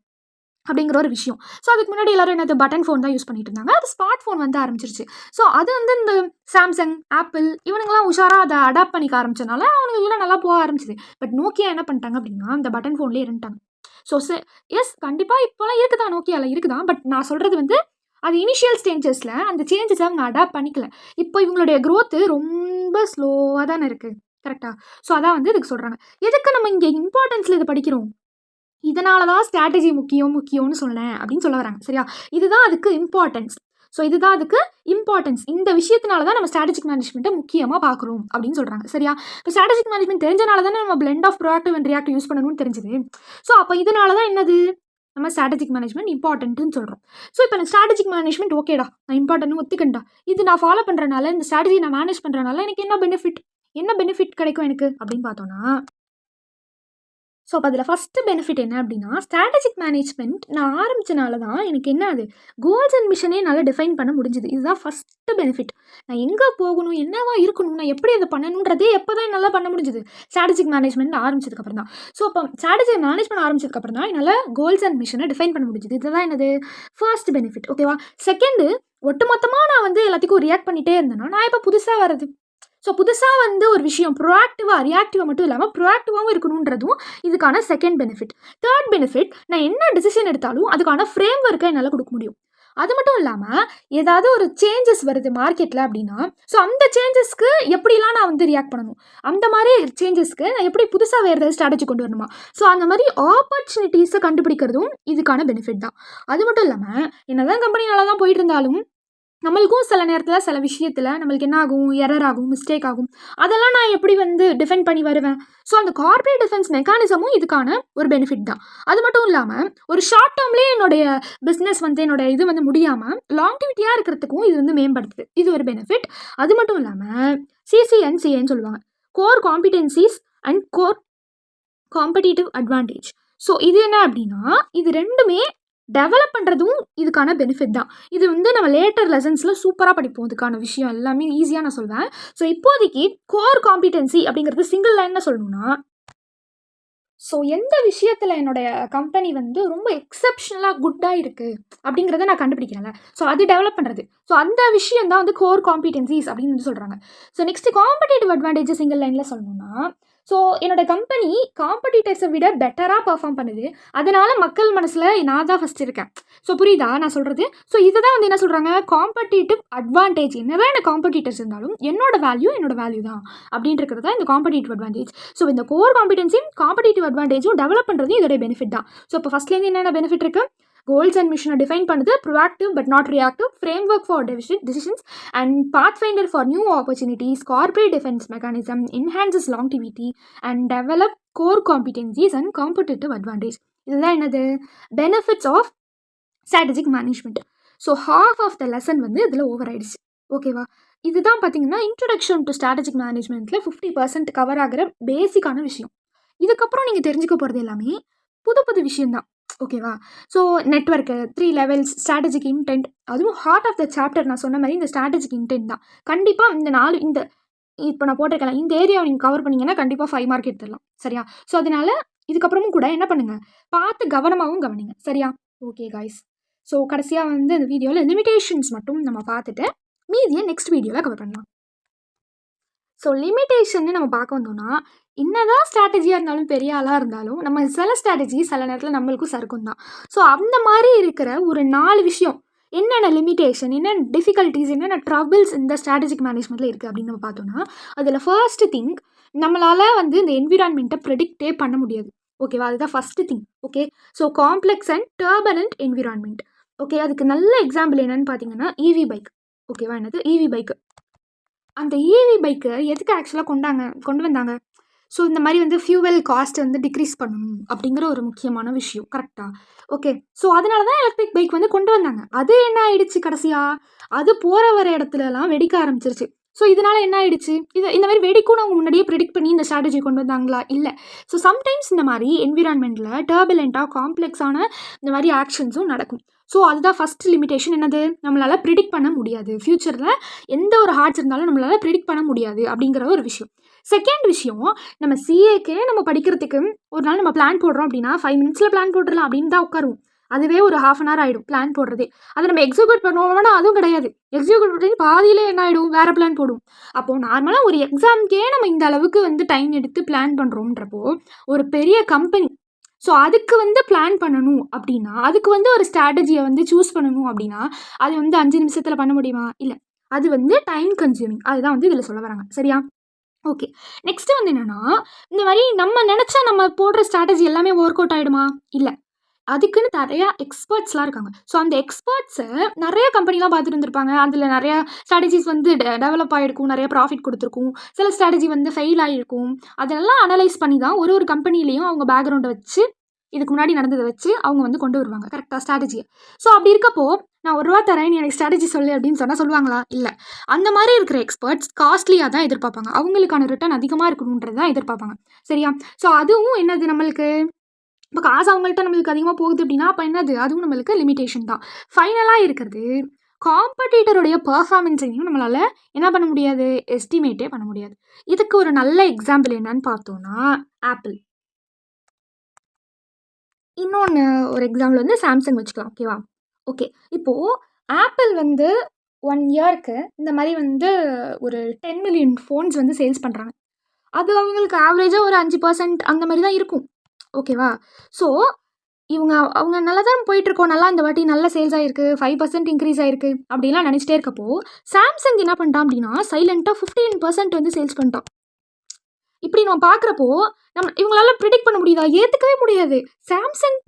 அப்படிங்கிற ஒரு விஷயம். ஸோ அதுக்கு முன்னாடி எல்லாரும் என்னது பட்டன் ஃபோன் தான் யூஸ் பண்ணிட்டு இருந்தாங்க. அது ஸ்மார்ட் ஃபோன் வந்து ஆரம்பிச்சிருச்சு. ஸோ அது வந்து இந்த சாம்சங், ஆப்பிள் இவனுங்களாம் உஷாராக அதை அடாப்ட் பண்ணிக்க ஆரம்பிச்சனால அவனுங்களாம் நல்லா போக ஆரம்பிச்சிது. பட் நோக்கியா என்ன பண்ணிட்டாங்க அப்படின்னா, இந்த பட்டன் ஃபோன்லேயே இருந்துட்டாங்க. ஸோ எஸ் கண்டிப்பாக இப்போலாம் இருக்குதான், நோக்கியாவில் இருக்குதான். பட் நான் சொல்கிறது வந்து அது இனிஷியல் ஸ்டேஜஸில் அந்த சேஞ்சஸை அவங்க அடாப்ட் பண்ணிக்கல. இப்போ இவங்களுடைய க்ரோத்து ரொம்ப ஸ்லோவாக தானே இருக்குது. கரெக்டாக? ஸோ அதான் வந்து இதுக்கு சொல்கிறாங்க. எதுக்கு நம்ம இங்கே இம்பார்ட்டன்ஸில் இதை படிக்கிறோம், இதனால தான் ஸ்ட்ராட்டஜி முக்கியம்னு சொன்னேன் அப்படின்னு சொல்ல வராங்க. சரியா? இதுதான் அதுக்கு இம்பார்ட்டன்ஸ். ஸோ இதுதான் அதுக்கு இம்பார்ட்டன்ஸ். இந்த விஷயத்தினால தான் நம்ம ஸ்ட்ராட்டஜிக் மேனேஜ்மெண்ட்டை முக்கியமாக பார்க்குறோம் அப்படின்னு சொல்கிறாங்க. சரியா? இப்போ ஸ்ட்ராட்டஜிக் மேனேஜ்மெண்ட் தெரிஞ்சனால தானே நம்ம blend of proactive and reactive use பண்ணணும்னு தெரிஞ்சது. ஸோ அப்போ இதனால தான் என்னது, நம்ம ஸ்ட்ராட்டஜிக் மேனேஜ்மெண்ட் இம்பார்ட்டன்ட்னு சொல்கிறோம். ஸோ இப்போ நான் ஸ்ட்ராட்டஜிக் மேனேஜ்மெண்ட் ஓகேடா, நான் இம்பார்ட்டன்ட்னு ஒத்துக்கண்டா, இது நான் ஃபாலோ பண்ணுறனால, இந்த ஸ்ட்ராட்டஜி நான் மேனேஜ் பண்ணுறனால எனக்கு என்ன பெனிஃபிட் கிடைக்கும் எனக்கு அப்படின்னு பார்த்தோன்னா, ஸோ அப்போ அதில் ஃபஸ்ட்டு பெனிஃபிட் என்ன அப்படின்னா, ஸ்ட்ராட்டஜிக் மேனேஜ்மெண்ட் நான் ஆரம்பித்தனால தான் எனக்கு என்ன அது கோல்ஸ் அண்ட் மிஷனே நல்லா டிஃபைன் பண்ண முடிஞ்சுது. இதுதான் ஃபஸ்ட்டு பெனிஃபிட். நான் எங்கே போகணும், என்னவா இருக்கணும், நான் எப்படி அதை பண்ணணுன்றதே எப்போ தான் என்னால் பண்ண முடிஞ்சுது, ஸ்ட்ராட்டஜிக் மேனேஜ்மெண்ட் ஆரம்பிச்சதுக்கப்புறம் தான். ஸோ அப்போ ஸ்ட்ராட்டஜி மேனேஜ்மெண்ட் ஆரம்பிச்சதுக்கப்புறம் தான் என்னால் கோல்ஸ் அண்ட் மிஷனை டிஃபைன் பண்ண முடிஞ்சுது. இதுதான் என்னது ஃபர்ஸ்ட் பெனிஃபிட். ஓகேவா? செகண்டு, ஒட்டுமொத்தமாக நான் வந்து எல்லாத்துக்கும் ரியாக்ட் பண்ணிகிட்டே இருந்தேன்னா நான் இப்போ புதுசாக வருது. ஸோ புதுசாக வந்து ஒரு விஷயம் ப்ரோஆக்டிவாக ரியாக்டிவாக மட்டும் இல்லாமல் ப்ரோஆக்டிவாகவும் இருக்கணுன்றதும் இதுக்கான செகண்ட் பெனிஃபிட். தேர்ட் பெனிஃபிட், நான் என்ன டிசிஷன் எடுத்தாலும் அதுக்கான ஃப்ரேம் ஒர்க்கை என்னால் கொடுக்க முடியும். அது மட்டும் இல்லாமல் ஏதாவது ஒரு சேஞ்சஸ் வருது மார்க்கெட்டில் அப்படின்னா, ஸோ அந்த சேஞ்சஸ்க்கு எப்படிலாம் நான் வந்து ரியாக்ட் பண்ணணும், அந்த மாதிரி சேஞ்சஸ்க்கு நான் எப்படி புதுசாக வேறு ஏதாவது ஸ்ட்ராட்டஜி கொண்டு வரணுமா, ஸோ அந்த மாதிரி ஆப்பர்ச்சுனிட்டிஸை கண்டுபிடிக்கிறதும் இதுக்கான பெனிஃபிட் தான். அது மட்டும் இல்லாமல் என்னதான் கம்பெனி நல்லா தான் போயிட்டு இருந்தாலும் நம்மளுக்கும் சில நேரத்தில் சில விஷயத்தில் நம்மளுக்கு என்ன ஆகும், எரர் ஆகும், மிஸ்டேக் ஆகும். அதெல்லாம் நான் எப்படி வந்து டிஃபெண்ட் பண்ணி வருவேன். ஸோ அந்த கார்ப்பரேட் டிஃபென்ஸ் மெக்கானிசமும் இதுக்கான ஒரு பெனிஃபிட் தான். அது மட்டும் இல்லாமல் ஒரு ஷார்ட் டேர்ம்லேயே என்னுடைய பிஸ்னஸ் வந்து என்னோட இது வந்து முடியாமல் லாங்கிவிட்டியாக இருக்கிறதுக்கும் இது வந்து மேம்படுத்துது. இது ஒரு பெனிஃபிட். அது மட்டும் இல்லாமல் சிசிஎன்சிஏன்னு சொல்லுவாங்க, core competencies and core competitive advantage. So இது என்ன அப்படின்னா, இது ரெண்டுமே டெவலப் பண்ணுறதும் இதுக்கான பெனிஃபிட் தான். இது வந்து நம்ம லேட்டர் லெசன்ஸில் சூப்பராக படிப்போம். இதுக்கான விஷயம் எல்லாமே ஈஸியாக நான் சொல்வேன். ஸோ இப்போதைக்கு கோர் காம்பிடென்சி அப்படிங்கிறது சிங்கிள் லைனில் சொல்லணும்னா, ஸோ எந்த விஷயத்தில் என்னுடைய கம்பெனி வந்து ரொம்ப எக்ஸப்ஷனலாக குட்டாக இருக்குது அப்படிங்கிறத நான் கண்டுபிடிக்கிறேன்ல, ஸோ அது டெவலப் பண்ணுறது. ஸோ அந்த விஷயம் தான் வந்து கோர் காம்பிடென்சிஸ் அப்படின்னு வந்து சொல்கிறாங்க. So next competitive advantage single லைனில் சொல்லணும்னா, ஸோ என்னோட கம்பெனி காம்படிட்டர்ஸை விட பெட்டராக பர்ஃபார்ம் பண்ணுது, அதனால் மக்கள் மனசில் நான் தான் ஃபஸ்ட் இருக்கேன். ஸோ புரியுதா நான் சொல்கிறது? ஸோ இதை தான் வந்து என்ன சொல்கிறாங்க, காம்படிட்டிவ் அட்வான்டேஜ். என்னதான் எனக்கு காம்படிட்டர்ஸ் இருந்தாலும் என்னோட வேல்யூ தான் அப்படின்றது தான் இந்த காம்படிட்டிவ் அட்வான்டேஜ். ஸோ இந்த கோர் காம்பிடென்சியும் காம்படிட்டிவ் அட்வான்டேஜும் டெவலப் பண்ணுறது இதோட பெனிஃபிட் தான். ஸோ இப்போ ஃபஸ்ட்லேருந்து என்னென்ன பெனிஃபிட் இருக்குது, கோல்ஸ் அண்ட் மிஷனை டிஃபைன் பண்ணுது, proactive but not reactive, framework for decisions and pathfinder for new opportunities, corporate defence mechanism, enhances longevity and develop core competencies and competitive advantage. இதுதான் என்னது, benefits of strategic management. So half of the lesson வந்து இதில் over ஆயிடுச்சு. ஓகேவா? இதுதான் பார்த்தீங்கன்னா introduction to strategic மேனேஜ்மெண்ட்டில் 50% cover ஆகிற பேசிக்கான விஷயம். இதுக்கப்புறம் நீங்கள் தெரிஞ்சுக்க போகிறது எல்லாமே புது புது விஷயந்தான். ஓகேவா? So network, 3 levels, strategic intend, அதுவும் ஹார்ட் ஆஃப் த சாப்டர் நான் சொன்ன மாதிரி இந்த ஸ்ட்ராட்டஜிக் இன்டென்ட் தான். கண்டிப்பாக இந்த 4 இந்த இப்போ நான் போட்டிருக்கலாம் இந்த ஏரியாவை நீங்கள் கவர் பண்ணிங்கன்னா கண்டிப்பாக 5 மார்க் எடுத்துடலாம். சரியா? ஸோ அதனால் இதுக்கப்புறமும் கூட என்ன பண்ணுங்கள், பார்த்து கவனமாகவும் கவனிங்க. சரியா? Okay guys. ஸோ கடைசியாக வந்து இந்த வீடியோவில் லிமிடேஷன்ஸ் மட்டும் நம்ம பார்த்துட்டு மீதியை நெக்ஸ்ட் வீடியோவில் கவர் பண்ணலாம். ஸோ லிமிடேஷன்னு நம்ம பார்க்க வந்தோம்னா, என்னதான் ஸ்ட்ராட்டஜியாக இருந்தாலும் பெரிய ஆளாக இருந்தாலும் நம்ம சில ஸ்ட்ராட்டஜி சில நேரத்தில் நம்மளுக்கும் சறுக்கும் தான். ஸோ அந்த மாதிரி இருக்கிற ஒரு 4 விஷயம், என்னென்ன லிமிடேஷன், என்னென்ன டிஃபிகல்ட்டிஸ், என்னென்ன ட்ரபிள்ஸ் இந்த ஸ்ட்ராட்டஜிக் மேனேஜ்மெண்ட்டில் இருக்குது அப்படின்னு நம்ம பார்த்தோம்னா, அதில் ஃபர்ஸ்ட் திங், நம்மளால் வந்து இந்த என்விரான்மெண்ட்டை ப்ரெடிக்டே பண்ண முடியாது. ஓகேவா? அதுதான் first thing. Okay. So complex and turbulent environment. Okay. அதுக்கு நல்ல எக்ஸாம்பிள் என்னென்னு பார்த்தீங்கன்னா ஈவி பைக். ஓகேவா? என்னது ஈவி பைக்கு. அந்த ஈவி பைக்கை எதுக்கு ஆக்சுவலாக கொண்டு வந்தாங்க? ஸோ இந்த மாதிரி வந்து ஃபியூவல் காஸ்ட் வந்து டிக்ரீஸ் பண்ணணும் அப்படிங்கிற ஒரு முக்கியமான விஷயம். கரெக்டாக? ஓகே. ஸோ அதனால தான் எலக்ட்ரிக் பைக் வந்து கொண்டு வந்தாங்க. அது என்ன ஆயிடுச்சு கடைசியாக, அது போகிற வர இடத்துலலாம் வெடிக்க ஆரம்பிச்சிருச்சு. ஸோ இதனால் என்ன ஆயிடுச்சு, இந்த மாதிரி வெடிக்கும் அவங்க முன்னாடியே ப்ரெடிக்ட் பண்ணி இந்த ஸ்ட்ராட்டஜி கொண்டு வந்தாங்களா? இல்லை. ஸோ சம்டைம்ஸ் இந்த மாதிரி என்விரான்மெண்ட்டில் டர்புலண்ட்டாக காம்ப்ளெக்ஸான இந்த மாதிரி ஆக்ஷன்ஸும் நடக்கும். ஸோ அதுதான் ஃபஸ்ட் லிமிடேஷன். என்னது, நம்மளால் ப்ரிடிக்ட் பண்ண முடியாது. ஃப்யூச்சரில் எந்த ஒரு ஹார்ட்ஸ் இருந்தாலும் நம்மளால் ப்ரிடிக்ட் பண்ண முடியாது அப்படிங்கிற ஒரு விஷயம். செகண்ட் விஷயம், நம்ம சிஏக்கே நம்ம படிக்கிறதுக்கு ஒரு நாள் நம்ம பிளான் போடுறோம் அப்படின்னா 5 மினிட்ஸில் பிளான் போட்டுடலாம் அப்படின்னு தான் உட்காருவோம். அதுவே ஒரு 1/2 hour ஆகிடும் பிளான் போடுறதே. அதை நம்ம எக்ஸிக்யூட் பண்ணுவோம்னா அதுவும் கிடையாது. எக்ஸிக்யூட் பண்ணி பாதியிலே என்ன ஆகிடும், வேறு பிளான் போடும். அப்போது நார்மலாக ஒரு எக்ஸாமுக்கே நம்ம இந்த அளவுக்கு வந்து டைம் எடுத்து பிளான் பண்ணுறோன்றப்போ ஒரு பெரிய கம்பெனி, ஸோ அதுக்கு வந்து பிளான் பண்ணணும் அப்படின்னா, அதுக்கு வந்து ஒரு ஸ்ட்ராட்டஜியை வந்து சூஸ் பண்ணணும் அப்படின்னா அது வந்து 5 நிமிஷத்தில் பண்ண முடியுமா? இல்லை. அது வந்து டைம் கன்சியூமிங். அதுதான் வந்து இதில் சொல்ல வராங்க. சரியா? ஓகே. நெக்ஸ்ட்டு வந்து என்னென்னா, இந்த மாதிரி நம்ம நினச்சா நம்ம போடுற ஸ்ட்ராட்டஜி எல்லாமே ஒர்க் அவுட் ஆகிடுமா? இல்லை. அதுக்குன்னு நிறையா எக்ஸ்பர்ட்ஸ்லாம் இருக்காங்க. ஸோ அந்த எக்ஸ்பர்ட்ஸை நிறைய கம்பெனிலாம் பார்த்துட்டு இருந்திருப்பாங்க. அதில் நிறையா ஸ்ட்ராட்டஜிஸ் வந்து டெவலப் ஆகிருக்கும், நிறைய ப்ராஃபிட் கொடுத்துருக்கும், சில ஸ்ட்ராட்டஜி வந்து ஃபெயில் ஆகிருக்கும். அதெல்லாம் அனலைஸ் பண்ணி தான் ஒரு கம்பெனிலையும் அவங்க பேக்ரவுண்டை வச்சு, இதுக்கு முன்னாடி நடந்ததை வச்சு அவங்க வந்து கொண்டு வருவாங்க கரெக்டாக ஸ்ட்ராட்டஜியை. ஸோ அப்படி இருக்கப்போ நான் ₹1 தரேன், நீ எனக்கு ஸ்ட்ராட்டஜி சொல்லு அப்படின்னு சொன்னால் சொல்லுவாங்களா? இல்லை. அந்த மாதிரி இருக்கிற எக்ஸ்பர்ட்ஸ் காஸ்ட்லியாக தான் எதிர்பார்ப்பாங்க. அவங்களுக்கான ரிட்டர்ன் அதிகமாக இருக்கணுன்றது தான் எதிர்பார்ப்பாங்க. சரியா? ஸோ அதுவும் என்னது, நம்மளுக்கு இப்போ காசு அவங்கள்ட்ட நம்மளுக்கு அதிகமாக போகுது அப்படின்னா அப்போ என்னது, அதுவும் நம்மளுக்கு லிமிடேஷன் தான். ஃபைனலாக இருக்கிறது, காம்படிட்டருடைய பர்ஃபார்மன்ஸையும் நம்மளால் என்ன பண்ண முடியாது, எஸ்டிமேட்டே பண்ண முடியாது. இதுக்கு ஒரு நல்ல எக்ஸாம்பிள் என்னன்னு பார்த்தோன்னா ஆப்பிள். இன்னொன்று ஒரு எக்ஸாம்பிள் வந்து சாம்சங் வச்சுக்கலாம். ஓகேவா? ஓகே. இப்போது ஆப்பிள் வந்து 1 இயருக்கு இந்த மாதிரி வந்து ஒரு 10 மில்லியன் ஃபோன்ஸ் வந்து சேல்ஸ் பண்ணுறாங்க. அது அவங்களுக்கு ஆவரேஜாக ஒரு 5% அந்த மாதிரி தான் இருக்கும். ஓகேவா? ஸோ அவங்க நல்லா தான் போயிட்டுருக்கோம், நல்லா இந்த வாட்டி நல்ல சேல்ஸ் ஆயிருக்கு, 5% இன்க்ரீஸ் ஆயிருக்கு அப்படிலாம் நினச்சிட்டே இருக்கப்போ, சாம்சங் என்ன பண்ணிட்டான் அப்படின்னா சைலண்ட்டாக 15% வந்து சேல்ஸ் பண்ணிட்டான். இப்படி நம்ம பார்க்குறப்போ இவங்களால ப்ரிடிக்ட் பண்ண முடியுதா? ஏற்றுக்கவே முடியாது. சாம்சங்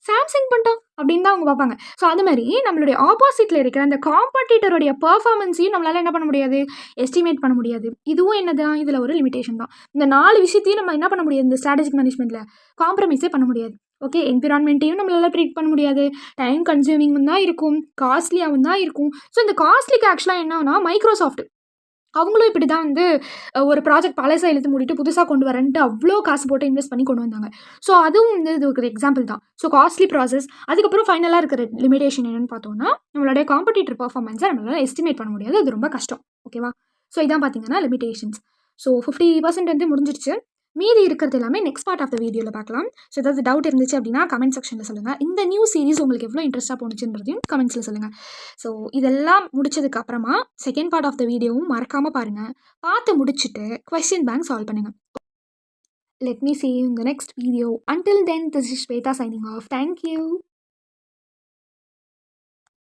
சாம்சங் பண்ணிட்டான் அப்படின்னு தான் அவங்க பார்ப்பாங்க. ஸோ அது மாதிரி நம்மளுடைய ஆப்போசிட்டில் இருக்கிற அந்த காம்படிட்டருடைய பெர்ஃபார்மன்ஸையும் நம்மளால என்ன பண்ண முடியாது, எஸ்டிமேட் பண்ண முடியாது. இதுவும் என்னதான் இதில் ஒரு லிமிடேஷன் தான். இந்த 4 விஷயத்தையும் நம்ம என்ன பண்ண முடியாது, இந்த ஸ்ட்ராட்டஜிக் மேனேஜ்மெண்ட்டில் காம்ப்ரமைஸே பண்ண முடியாது. ஓகே, என்விரான்மெண்ட்டையும் நம்மளால ப்ரிடிக்ட் பண்ண முடியாது, டைம் கன்சியூமிங்கும் தான் இருக்கும், காஸ்ட்லியாகவும் தான் இருக்கும். ஸோ இந்த காஸ்ட்லிக்கு ஆக்சுவலாக என்னன்னா மைக்ரோசாஃப்ட் அவங்களும் இப்படி தான் வந்து ஒரு ப்ராஜெக்ட் பழசை இழுத்து மூடிட்டு புதுசாக கொண்டு வரேன்ட்டு அவ்வளோ காசு போட்டு இன்வெஸ்ட் பண்ணி கொண்டு வந்தாங்க. ஸோ அதுவும் வந்து இது ஒரு எக்ஸாம்பிள் தான். So costly process. அதுக்கப்புறம் ஃபைனலாக இருக்கிற லிமிடேஷன் என்னென்னு பார்த்தோம்னா, நம்மளுடைய காம்படிட்டர் பர்ஃபார்மன்ஸை நம்மளால் எஸ்டிமேட் பண்ண முடியாது. அது ரொம்ப கஷ்டம். ஓகேவா? ஸோ இதான் பார்த்தீங்கன்னா லிமிடேஷன்ஸ். ஸோ 50% வந்து முடிஞ்சிருச்சு. மீதி இருக்கிறது எல்லாமே நெக்ஸ்ட் பார்ட் ஆஃப் த வீடியோவில் பார்க்கலாம். ஸோ ஏதாவது டவுட் இருந்துச்சு அப்படின்னா கமெண்ட் செக்ஷனில் சொல்லுங்கள். இந்த நியூ சீரிஸ் உங்களுக்கு எவ்வளோ இன்ட்ரெஸ்ட்டாக போணுச்சுன்றதையும் கமெண்ட்ஸில் சொல்லுங்கள். ஸோ இதெல்லாம் முடிச்சதுக்கு அப்புறமா செகண்ட் பார்ட் ஆஃப் த வீடியோவும் மறக்காமல் பாருங்கள். பார்த்து முடிச்சுட்டு கொஸ்டின் பேங்க் சால்வ் பண்ணுங்கள். Let me see you in the next video. Until then, this is Shweta signing off. Thank you.